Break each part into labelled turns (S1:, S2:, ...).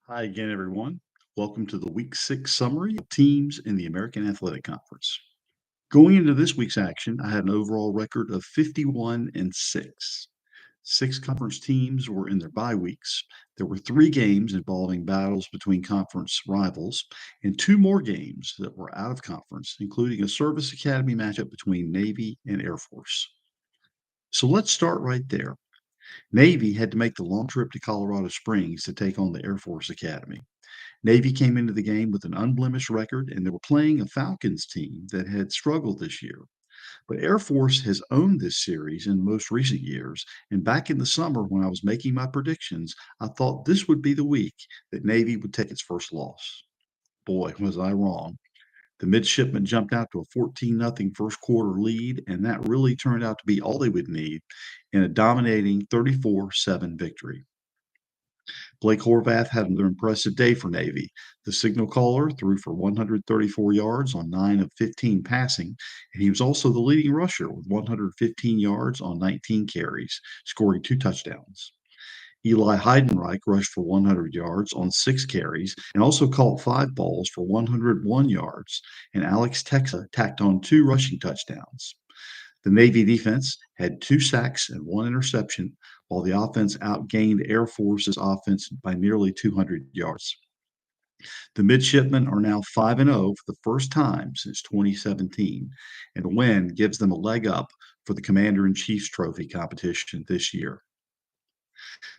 S1: Hi again, everyone. Welcome to the Week 6 summary of teams in the American Athletic Conference. Going into this week's action, I had an overall record of 51-6. Six conference teams were in their bye weeks. There were three games involving battles between conference rivals, and two more games that were out of conference, including a Service Academy matchup between Navy and Air Force. So let's start right there. Navy had to make the long trip to Colorado Springs to take on the Air Force Academy. Navy came into the game with an unblemished record, and they were playing a Falcons team that had struggled this year. But Air Force has owned this series in most recent years. And back in the summer, when I was making my predictions, I thought this would be the week that Navy would take its first loss. Boy, was I wrong. The midshipmen jumped out to a 14-0 first quarter lead, and that really turned out to be all they would need in a dominating 34-7 victory. Blake Horvath had another impressive day for Navy. The signal caller threw for 134 yards on 9 of 15 passing, and he was also the leading rusher with 115 yards on 19 carries, scoring two touchdowns. Eli Heidenreich rushed for 100 yards on 6 carries and also caught 5 balls for 101 yards, and Alex Texa tacked on 2 rushing touchdowns. The Navy defense had 2 sacks and 1 interception, while the offense outgained Air Force's offense by nearly 200 yards. The midshipmen are now 5-0 for the first time since 2017, and a win gives them a leg up for the Commander in Chief's Trophy competition this year.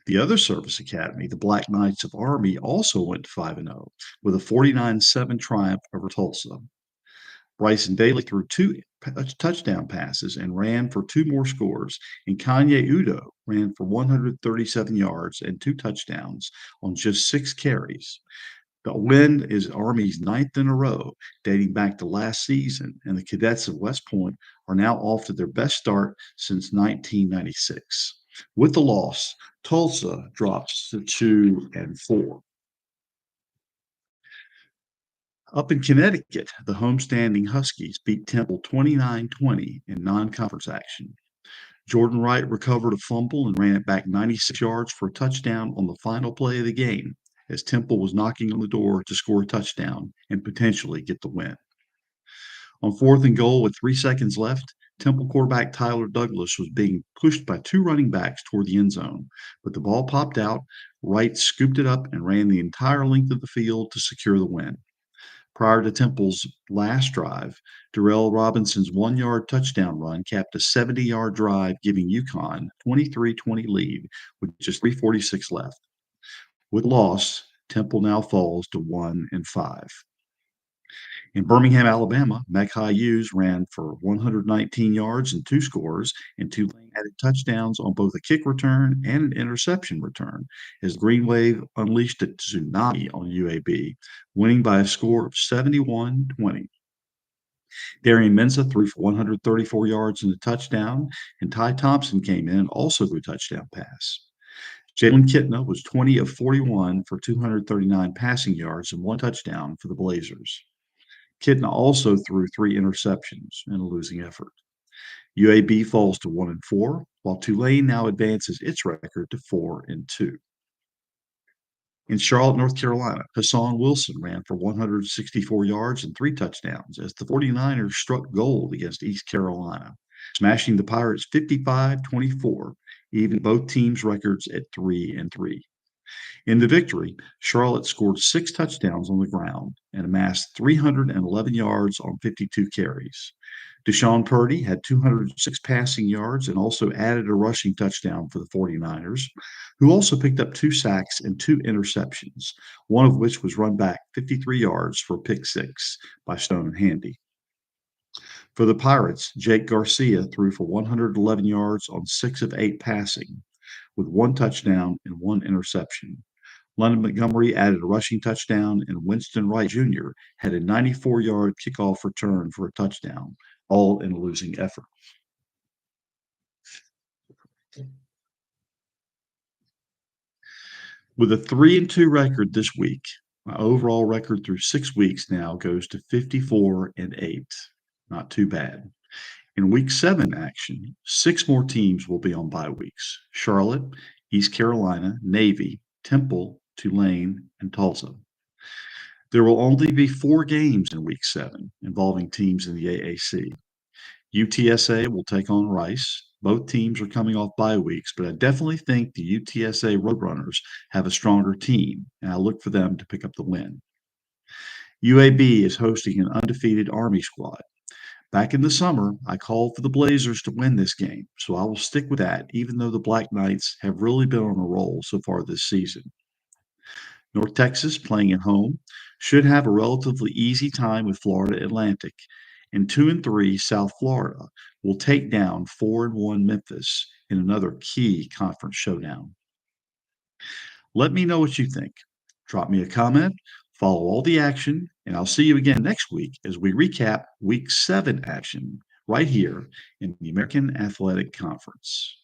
S1: The other service academy, the Black Knights of Army, also went 5-0 with a 49-7 triumph over Tulsa. Bryson Daly threw 2 touchdown passes and ran for 2 more scores, and Kanye Udo ran for 137 yards and 2 touchdowns on just 6 carries. The win is Army's ninth in a row, dating back to last season, and the cadets of West Point are now off to their best start since 1996. With the loss, Tulsa drops to 2-4. Up in Connecticut, the homestanding Huskies beat Temple 29-20 in non-conference action. Jordan Wright recovered a fumble and ran it back 96 yards for a touchdown on the final play of the game, as Temple was knocking on the door to score a touchdown and potentially get the win. On 4th and goal with 3 seconds left, Temple quarterback Tyler Douglas was being pushed by 2 running backs toward the end zone, but the ball popped out. Wright scooped it up and ran the entire length of the field to secure the win. Prior to Temple's last drive, Darrell Robinson's 1-yard touchdown run capped a 70-yard drive, giving UConn 23-20 lead with just 3:46 left. With loss, Temple now falls to 1-5. In Birmingham, Alabama, Mekhi Hughes ran for 119 yards and 2 scores, and Tulane added touchdowns on both a kick return and an interception return as Green Wave unleashed a tsunami on UAB, winning by a score of 71-20. Darian Mensah threw for 134 yards and a touchdown, and Ty Thompson came in and also threw a touchdown pass. Jalen Kitna was 20 of 41 for 239 passing yards and 1 touchdown for the Blazers. Kitna also threw 3 interceptions in a losing effort. UAB falls to 1-4, while Tulane now advances its record to 4-2. In Charlotte, North Carolina, Hassan Wilson ran for 164 yards and 3 touchdowns as the 49ers struck gold against East Carolina, smashing the Pirates 55-24, even both teams' records at 3-3. In the victory, Charlotte scored 6 touchdowns on the ground and amassed 311 yards on 52 carries. Deshaun Purdy had 206 passing yards and also added a rushing touchdown for the 49ers, who also picked up 2 sacks and 2 interceptions, one of which was run back 53 yards for a pick-6 by Stone Handy. For the Pirates, Jake Garcia threw for 111 yards on 6 of 8 passing, with 1 touchdown and 1 interception. London Montgomery added a rushing touchdown, and Winston Wright Jr. had a 94-yard kickoff return for a touchdown, all in a losing effort. With a 3-2 record this week, my overall record through 6 weeks now goes to 54-8. Not too bad. In week 7 action, 6 more teams will be on bye weeks: Charlotte, East Carolina, Navy, Temple, Tulane, and Tulsa. There will only be 4 games in Week 7 involving teams in the AAC. UTSA will take on Rice. Both teams are coming off bye weeks, but I definitely think the UTSA Roadrunners have a stronger team, and I look for them to pick up the win. UAB is hosting an undefeated Army squad. Back in the summer, I called for the Blazers to win this game, so I will stick with that, even though the Black Knights have really been on a roll so far this season. North Texas, playing at home, should have a relatively easy time with Florida Atlantic, and 2-3 South Florida will take down 4-1 Memphis in another key conference showdown. Let me know what you think. Drop me a comment, follow all the action, and I'll see you again next week as we recap Week 7 action right here in the American Athletic Conference.